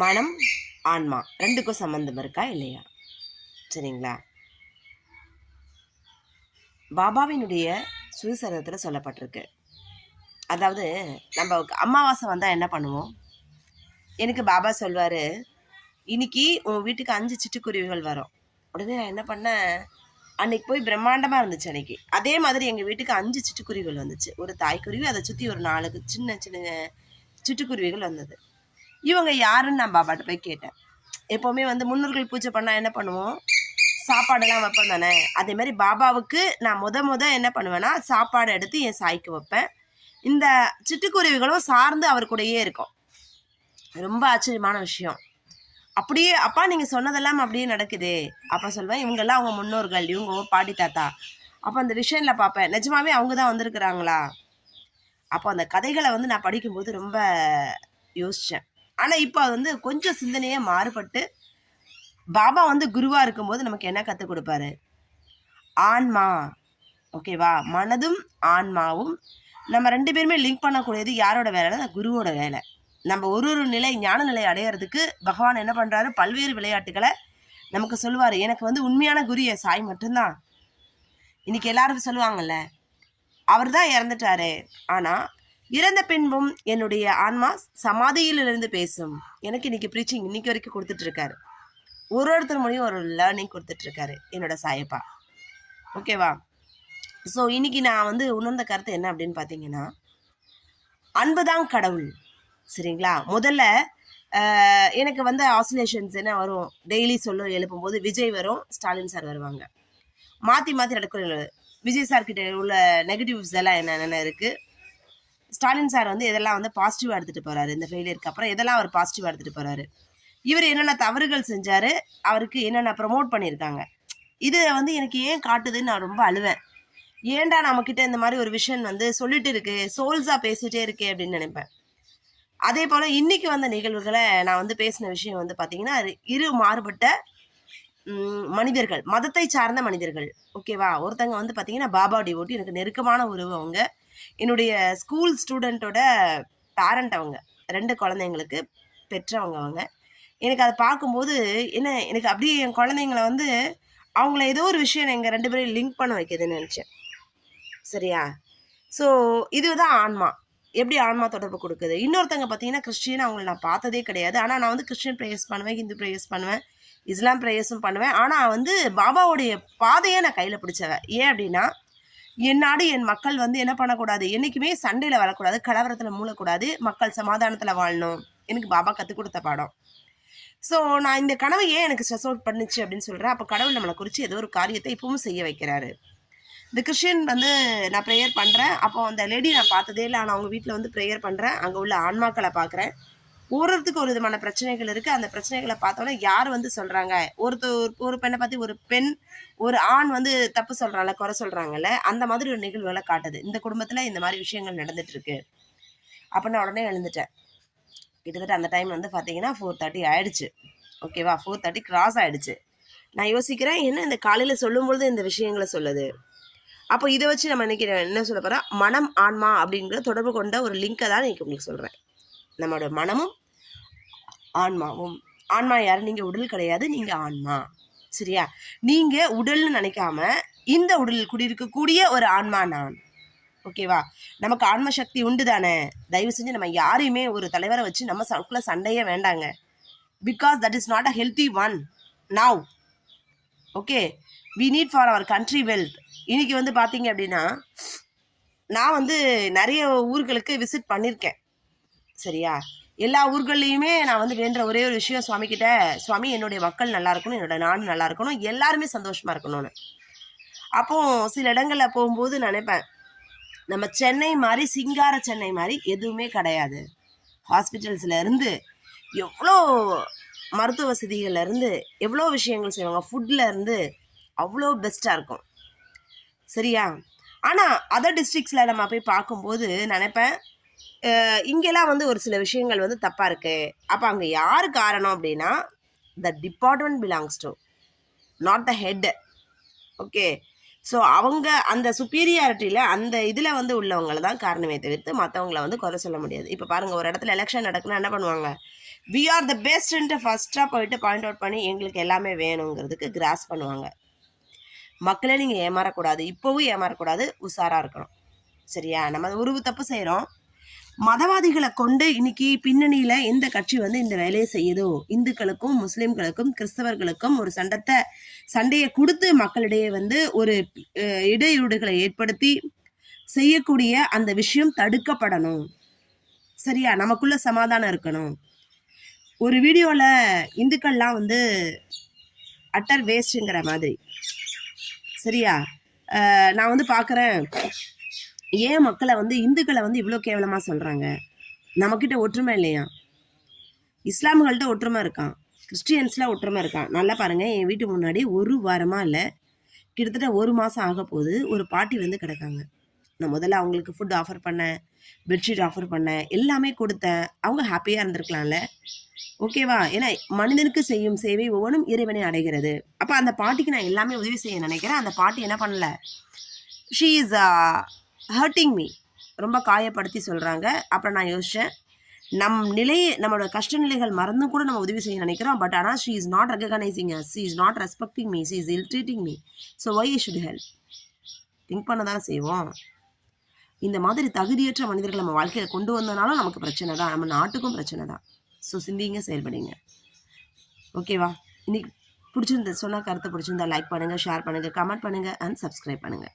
மனம், ஆன்மா ரெண்டுக்கும் சம்மந்தம் இருக்கா இல்லையா? சரிங்களா? பாபாவினுடைய சுயசரிதத்தில் சொல்லப்பட்டிருக்கு. அதாவது நம்ம அமாவாசை வந்தால் என்ன பண்ணுவோம்? எனக்கு பாபா சொல்வார், இன்னைக்கு உன் வீட்டுக்கு 5 சிட்டுக்குருவிகள் வரும். உடனே நான் என்ன பண்ணேன், அன்னைக்கு போய் பிரம்மாண்டமாக இருந்துச்சு அன்னைக்கு. அதே மாதிரி எங்கள் வீட்டுக்கு 5 சிட்டுக்குருவிகள் வந்துச்சு. ஒரு தாய்க்குருவி, அதை சுற்றி ஒரு 4 சின்ன சின்ன சிட்டுக்குருவிகள் வந்தது. இவங்க யாருன்னு நான் பாபாட்ட போய் கேட்டேன். எப்போவுமே முன்னோர்கள் பூஜை பண்ணால் என்ன பண்ணுவோம், சாப்பாடெல்லாம் வைப்பேன் தானே. அதே மாதிரி பாபாவுக்கு நான் முத என்ன பண்ணுவேன்னா, சாப்பாடு எடுத்து என் சாய்க்கு வைப்பேன். இந்த சிட்டுக்குருவிகளும் சார்ந்து அவர் கூடயே இருக்கும். ரொம்ப ஆச்சரியமான விஷயம். அப்படியே அப்பா நீங்கள் சொன்னதெல்லாம் அப்படியே நடக்குது. அப்போ சொல்வேன், இவங்கெல்லாம் அவங்க முன்னோர்கள், இவங்க பாட்டி தாத்தா. அப்போ அந்த விஷயம்ல பார்ப்பேன், நிஜமாவே அவங்க தான் வந்திருக்கிறாங்களா? அப்போ அந்த கதைகளை நான் படிக்கும்போது ரொம்ப யோசித்தேன். ஆனால் இப்போ அது கொஞ்சம் சிந்தனையே மாறுபட்டு, பாபா குருவாக இருக்கும்போது நமக்கு என்ன கற்றுக் கொடுப்பாரு? ஆன்மா, ஓகேவா? மனதும் ஆன்மாவும் நம்ம 2 பேருமே லிங்க் பண்ணக்கூடியது யாரோட வேலைன்னா குருவோட வேலை. நம்ம ஒரு நிலை, ஞான நிலை அடையிறதுக்கு பகவான் என்ன பண்ணுறாரு, பல்வேறு விளையாட்டுகளை நமக்கு சொல்லுவார். எனக்கு உண்மையான குரு என் சாய் மட்டும்தான். இன்னைக்கு எல்லாரும் சொல்லுவாங்கல்ல, அவர் தான் இறந்துட்டாரு, ஆனால் இறந்த பின்பும் என்னுடைய ஆன்மா சமாதியிலிருந்து பேசும். எனக்கு இன்னைக்கு ப்ரீச்சிங் இன்னைக்கு வரைக்கும் கொடுத்துட்டு இருக்காரு. ஒருத்தர் மொழியும் ஒரு லேர்னிங் கொடுத்துட்டு இருக்காரு என்னோட சாயப்பா. ஓகேவா? ஸோ இன்னைக்கு நான் உணர்ந்த கருத்து என்ன அப்படின்னு பார்த்தீங்கன்னா, அன்புதான் கடவுள். சரிங்களா? முதல்ல எனக்கு ஆசிலேஷன்ஸ் என்ன வரும், டெய்லி எழுப்பும்போது விஜய் வரும், ஸ்டாலின் சார் வருவாங்க. மாற்றி மாற்றி நடக்கிற விஜய் சார் கிட்ட உள்ள நெகட்டிவ்ஸ் எல்லாம் என்னென்ன இருக்குது, ஸ்டாலின் சார் எதெல்லாம் பாசிட்டிவாக எடுத்துகிட்டு போகிறாரு, இந்த ஃபெயிலியருக்கு அப்புறம் எதெல்லாம் அவர் பாசிட்டிவாக எடுத்துகிட்டு போகிறாரு, இவர் என்னென்ன தவறுகள் செஞ்சார், அவருக்கு என்னென்ன ப்ரமோட் பண்ணியிருக்காங்க. இது எனக்கு ஏன் காட்டுதுன்னு நான் ரொம்ப அழுவேன். ஏன்டா நம்மக்கிட்ட இந்த மாதிரி ஒரு விஷயம் சொல்லிட்டு இருக்கு, சோல்ஸாக பேசிகிட்டே இருக்கே அப்படின்னு நினைப்பேன். அதே போல் இன்றைக்கி வந்த நிகழ்வுகளை நான் பேசின விஷயம் பார்த்தீங்கன்னா, இரு மாறுபட்ட மனிதர்கள், மதத்தை சார்ந்த மனிதர்கள். ஓகேவா? ஒருத்தங்க பார்த்தீங்கன்னா பாபா டிவோட்டி, எனக்கு நெருக்கமான உறவு அவங்க. என்னுடைய ஸ்கூல் ஸ்டூடெண்ட்டோட பேரண்ட் அவங்க. 2 குழந்தைங்களுக்கு பெற்றவங்க அவங்க. எனக்கு அதை பார்க்கும்போது எனக்கு அப்படியே என் குழந்தைங்கள அவங்கள ஏதோ ஒரு விஷயம் எங்கள் 2 பேரையும் லிங்க் பண்ண வைக்கிதுன்னு நினச்சேன். சரியா? ஸோ இதுதான் ஆன்மா. எப்படி ஆன்மா தொடர்பு கொடுக்குது. இன்னொருத்தங்க பார்த்தீங்கன்னா கிறிஸ்டியன், அவங்கள நான் பார்த்ததே கிடையாது. ஆனால் நான் கிறிஸ்டியன் ப்ரேயர்ஸ் பண்ணுவேன், ஹிந்து ப்ரேயர்ஸ் பண்ணுவேன், இஸ்லாம் ப்ரேயர்ஸும் பண்ணுவேன். ஆனால் பாபாவுடைய பாதையை நான் கையில் பிடிச்சவன். ஏன் அப்படின்னா, என் நாடு என் மக்கள் என்ன பண்ணக்கூடாது, என்றைக்குமே சண்டையில் வரக்கூடாது, கலவரத்தில் மூழக்கூடாது, மக்கள் சமாதானத்தில் வாழணும். எனக்கு பாபா கற்றுக் கொடுத்த பாடம். ஸோ நான் இந்த கனவை ஏன் எனக்கு ஸ்ட்ரெஸ் அவுட் பண்ணுச்சு அப்படின்னு சொல்கிறேன். அப்போ கடவுள் நம்மளை குறித்து ஏதோ ஒரு காரியத்தை இப்பவும் செய்ய வைக்கிறாரு. இந்த கிறிஸ்டியன் நான் ப்ரேயர் பண்ணுறேன். அப்போ அந்த லேடி நான் பார்த்ததே இல்லை. ஆனால் அவங்க வீட்டில் ப்ரேயர் பண்ணுறேன். அங்கே உள்ள ஆன்மாக்களை பார்க்குறேன். ஒவ்வொருத்துக்கும் ஒரு விதமான பிரச்சனைகள் இருக்குது. அந்த பிரச்சனைகளை பார்த்தோன்னா யார் சொல்கிறாங்க, ஒரு பெண்ணை பற்றி ஒரு பெண், ஒரு ஆண் தப்பு சொல்கிறாங்கல்ல, குறை சொல்கிறாங்கல்ல, அந்த மாதிரி ஒரு நிகழ்வுகளை காட்டுது. இந்த குடும்பத்தில் இந்த மாதிரி விஷயங்கள் நடந்துகிட்ருக்கு. அப்போ நான் உடனே எழுந்துட்டேன். கிட்டத்தட்ட அந்த டைம் பார்த்தீங்கன்னா 4:30 ஆகிடுச்சு. ஓகேவா? 4:30 கிராஸ் ஆகிடுச்சு. நான் யோசிக்கிறேன், என்ன இந்த காலையில் சொல்லும்பொழுது இந்த விஷயங்களை சொல்லுது. அப்போ இதை வச்சு நம்ம என்ன சொல்ல போகிறோம், மனம் ஆன்மா அப்படிங்கிற தொடர்பு கொண்ட ஒரு லிங்கை தான் இன்றைக்கி உங்களுக்கு சொல்கிறேன். நம்மளோட மனமும் ஆன்மாவும். ஆன்மா யார்? நீங்கள் உடல் கிடையாது, நீங்கள் ஆன்மா. சரியா? நீங்கள் உடல்னு நினைக்காம இந்த உடலில் குடியிருக்கக்கூடிய ஒரு ஆன்மா நான். ஓகேவா? நமக்கு ஆன்ம சக்தி உண்டு தானே. தயவு செஞ்சு நம்ம யாரையுமே ஒரு தலைவரை வச்சு நம்ம சவுக்குள்ள சண்டையே வேண்டாங்க. Because that is not a healthy one now. Okay, we need for our country wealth. இன்னைக்கு பார்த்தீங்க அப்படின்னா, நான் நிறைய ஊர்களுக்கு விசிட் பண்ணியிருக்கேன். சரியா? எல்லா ஊர்கள்லையுமே நான் வேண்டுற ஒரே ஒரு விஷயம் சுவாமிக்கிட்ட, சுவாமி என்னுடைய மக்கள் நல்லா இருக்கணும், என்னோட நாடு நல்லா இருக்கணும், எல்லாருமே சந்தோஷமாக இருக்கணும்னு. அப்போது சில இடங்களில் போகும்போது நினைப்பேன், நம்ம சென்னை மாதிரி, சிங்கார சென்னை மாதிரி எதுவுமே கிடையாது. ஹாஸ்பிட்டல்ஸில் இருந்து எவ்வளோ மருத்துவ வசதிகள்லேருந்து எவ்வளோ விஷயங்கள் செய்வாங்க, ஃபுட்டில் இருந்து அவ்வளோ பெஸ்ட்டாக இருக்கும். சரியா? ஆனால் அதர் டிஸ்ட்ரிக்ஸில் நம்ம போய் பார்க்கும்போது நினைப்பேன், இங்கெல்லாம் ஒரு சில விஷயங்கள் தப்பாக இருக்குது. அப்போ அங்கே யார் காரணம் அப்படின்னா, the department belongs to not the head. Okay, so அவங்க அந்த சுப்பீரியாரிட்டியில் அந்த இதில் வந்து உள்ளவங்களை தான் காரணமே தவிர்த்து மற்றவங்கள வந்து குறை சொல்ல முடியாது. இப்போ பாருங்கள், ஒரு இடத்துல எலெக்ஷன் நடக்குன்னா என்ன பண்ணுவாங்க, வி ஆர் த பெஸ்ட்டுன்ட்டு ஃபஸ்ட்டாக போயிட்டு பாயிண்ட் அவுட் பண்ணி எங்களுக்கு எல்லாமே வேணுங்கிறதுக்கு கிராஸ் பண்ணுவாங்க. மக்களே நீங்கள் ஏமாறக்கூடாது, இப்போவும் ஏமாறக்கூடாது, உஷாராக இருக்கணும். சரியா? நம்ம ஒரு தப்பு செய்கிறோம், மதவாதிகளை கொண்டு இன்னைக்கு பின்னணியில் எந்த கட்சி வந்து இந்த வேலையை செய்யுதோ, இந்துக்களுக்கும் முஸ்லீம்களுக்கும் கிறிஸ்தவர்களுக்கும் ஒரு சண்டையை கொடுத்து மக்களிடையே வந்து ஒரு இடையூறுகளை ஏற்படுத்தி செய்யக்கூடிய அந்த விஷயம் தடுக்கப்படணும். சரியா? நமக்குள்ள சமாதானம் இருக்கணும். ஒரு வீடியோவில் இந்துக்கள்லாம் வந்து அட்டர் வேஸ்ட்டுங்கிற மாதிரி. சரியா? நான் வந்து பார்க்குறேன், ஏன் மக்களை வந்து இந்துக்களை வந்து இவ்வளோ கேவலமாக சொல்கிறாங்க? நம்மக்கிட்ட ஒற்றுமை இல்லையா? இஸ்லாமுகள்கிட்ட ஒற்றுமை இருக்கான், கிறிஸ்டியன்ஸில் ஒற்றுமை இருக்கான். நல்லா பாருங்கள், என் வீட்டு முன்னாடி ஒரு வாரமாக இல்லை, கிட்டத்தட்ட 1 மாதம் ஆக போகுது, ஒரு பாட்டி வந்து கிடக்காங்க. நான் முதல்ல அவங்களுக்கு ஃபுட் ஆஃபர் பண்ணேன், பெட்ஷீட் ஆஃபர் பண்ணேன், எல்லாமே கொடுத்தேன். அவங்க ஹாப்பியாக இருந்திருக்கலாம்ல, ஓகேவா? ஏன்னா மனிதனுக்கு செய்யும் சேவை ஒவ்வொன்றும் இறைவனை அடைகிறது. அப்போ அந்த பாட்டிக்கு நான் எல்லாமே உதவி செய்ய நினைக்கிறேன். அந்த பாட்டி என்ன பண்ணல, ஷீ இஸ் ஹர்ட்டிங் மீ, ரொம்ப காயப்படுத்தி சொல்கிறாங்க. அப்புறம் நான் யோசித்தேன், நம்மளோட கஷ்ட நிலைகள் மறந்தும் கூட நம்ம உதவி செய்ய நினைக்கிறோம். பட் ஆனால் she is not recognising us, she is not respecting me, she is ill treating me. So why I should help? Think பண்ண தானே செய்வோம். இந்த மாதிரி தகுதியற்ற மனிதர்கள் நம்ம வாழ்க்கையில் கொண்டு வந்தனாலும் நமக்கு பிரச்சனை தான், நம்ம நாட்டுக்கும் பிரச்சனை தான். ஸோ சிந்திங்க, செயல்படுங்க. ஓகேவா? இன்னைக்கு சொன்ன கருத்தை பிடிச்சிருந்தா லைக் பண்ணுங்கள், ஷேர் பண்ணுங்கள், கமெண்ட் பண்ணுங்கள் அண்ட் சப்ஸ்கிரைப் பண்ணுங்கள்.